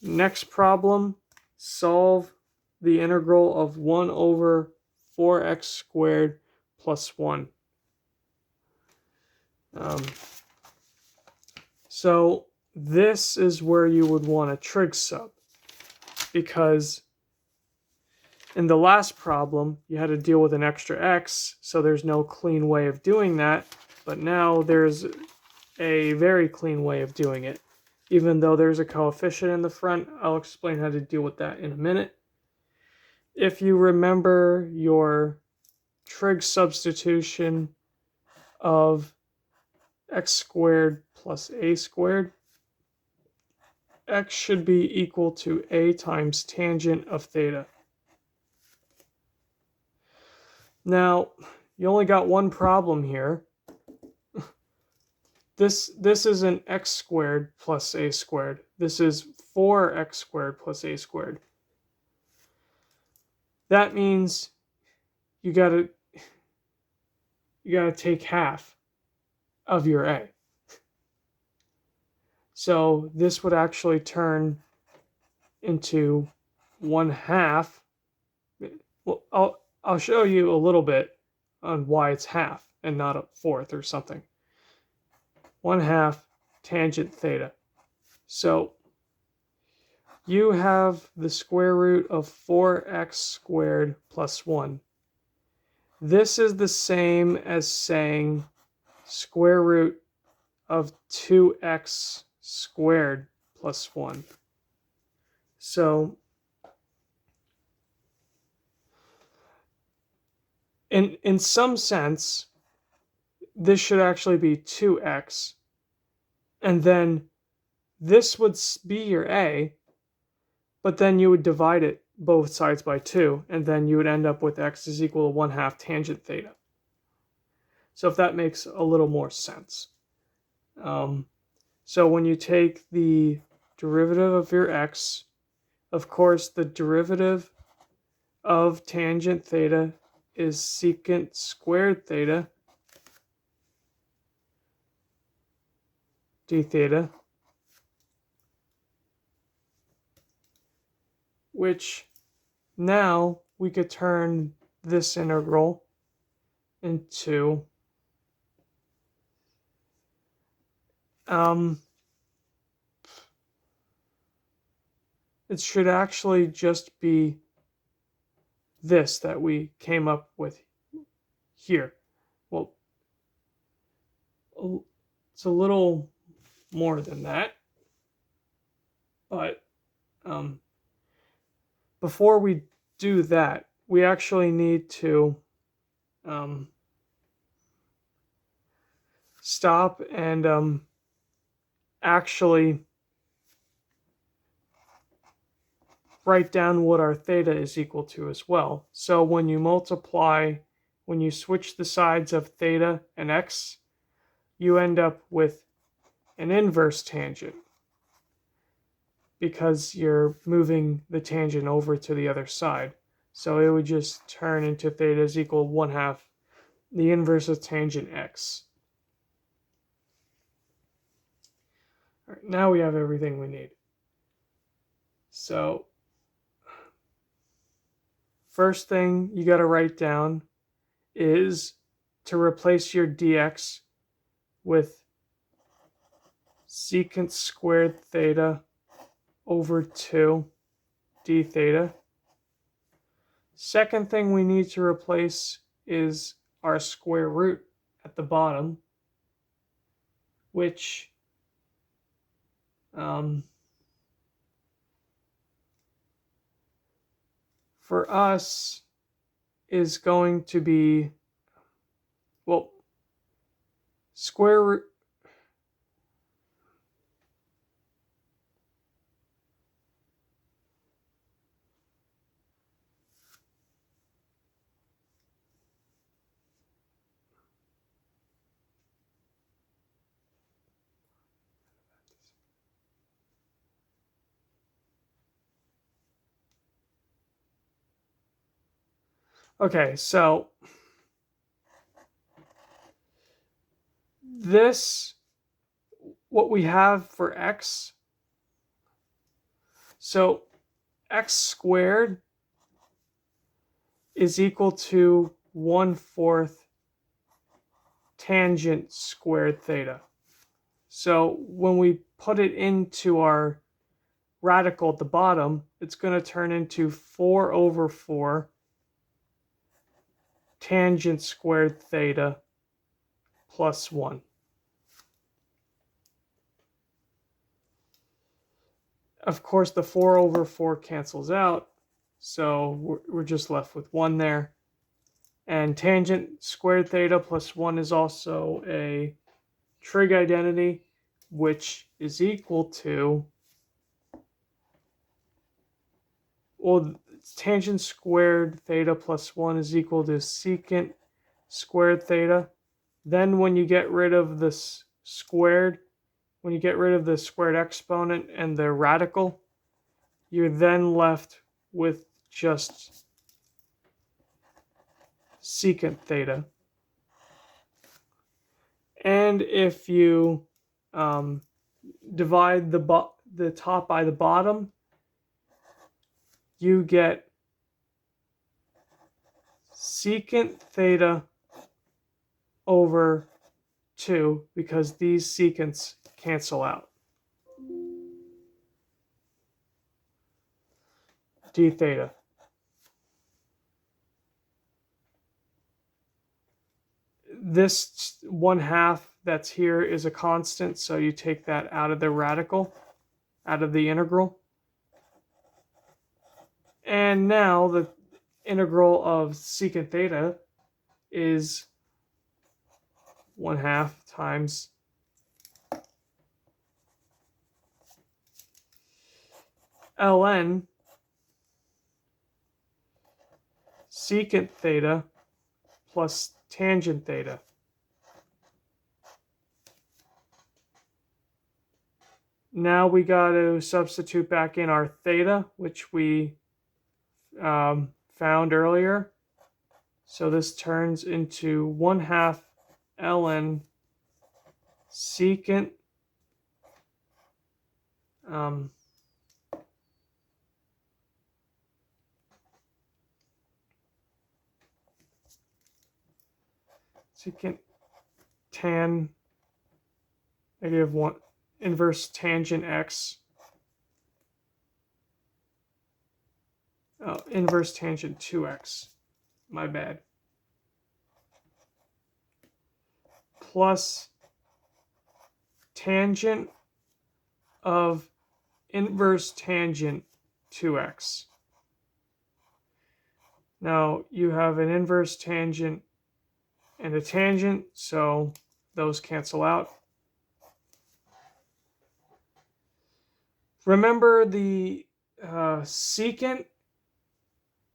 Next problem, solve the integral of 1 over 4x squared plus 1. So this is where you would want a trig sub, because in the last problem you had to deal with an extra x, so there's no clean way of doing that, but now there's a very clean way of doing it. Even though there's a coefficient in the front, I'll explain how to deal with that in a minute. If you remember your trig substitution of x squared plus a squared, x should be equal to a times tangent of theta. Now, you only got one problem here. This isn't x squared plus a squared. This is 4x squared plus a squared. That means you gotta take half of your a. So this would actually turn into 1/2. Well, I'll show you a little bit on why it's half and not a fourth or something. 1/2 tangent theta. So you have the square root of 4x squared plus 1. This is the same as saying square root of 2x squared plus 1. So in some sense, this should actually be 2x, and then this would be your a, but then you would divide it both sides by 2, and then you would end up with x is equal to 1/2 tangent theta. So if that makes a little more sense. So when you take the derivative of your x, of course the derivative of tangent theta is secant squared theta d theta, which now we could turn this integral into it should actually just be this that we came up with here. Well, it's a little more than that, but before we do that, we actually need to stop and actually write down what our theta is equal to as well. So when you switch the sides of theta and x, you end up with an inverse tangent because you're moving the tangent over to the other side. So it would just turn into theta is equal to 1/2 the inverse of tangent x. All right, now we have everything we need. So first thing you got to write down is to replace your dx with secant squared theta over 2 d theta. Second thing we need to replace is our square root at the bottom, which for us is going to be, well, square root. Okay, so this, what we have for x, So x squared is equal to 1/4 tangent squared theta. So when we put it into our radical at the bottom, it's going to turn into 4/4 tangent squared theta plus 1. Of course, the 4/4 cancels out, so we're just left with 1 there. And tangent squared theta plus 1 is also a trig identity, which is equal to, well, tangent squared theta plus 1 is equal to secant squared theta. Then when you get rid of this squared, when you get rid of the squared exponent and the radical, you're then left with just secant theta. And if you divide the top by the bottom, you get secant theta over 2 because these secants cancel out. D theta. This 1/2 that's here is a constant, so you take that out of the radical, out of the integral. And now the integral of secant theta is 1/2 times ln secant theta plus tangent theta. Now we got to substitute back in our theta, which we found earlier. So this turns into 1/2 ln secant secant tan -1 inverse tangent x, inverse tangent 2x, my bad, plus tangent of inverse tangent 2x. Now you have an inverse tangent and a tangent, so those cancel out. Remember the secant.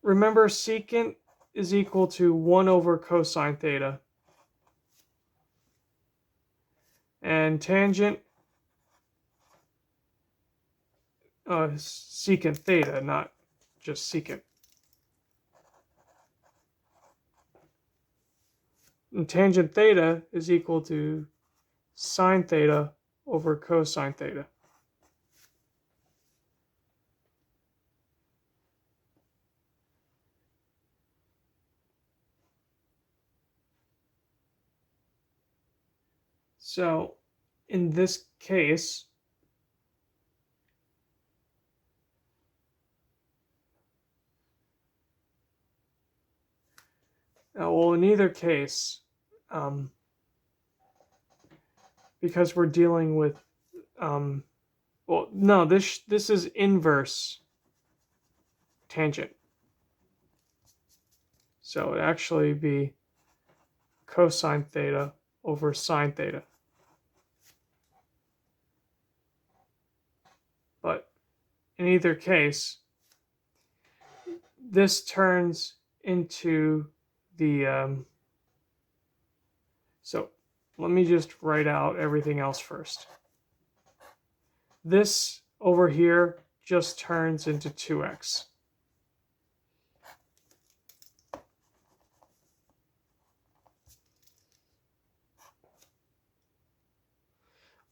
Remember secant is equal to 1/cosine theta. And tangent, secant theta, not just secant. And tangent theta is equal to sine theta over cosine theta. So in this case, well, in either case, because we're dealing with, well, no, this is inverse tangent. So it'd actually be cosine theta over sine theta. But in either case, this turns into the, so let me just write out everything else first. This over here just turns into 2x.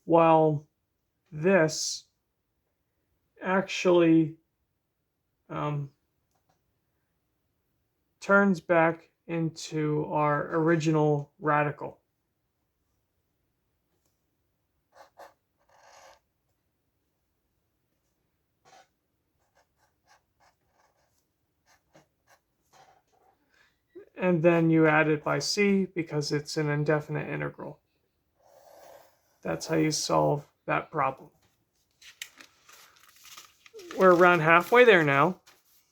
While this actually turns back into our original radical. And then you add it by c because it's an indefinite integral. That's how you solve that problem. We're around halfway there now.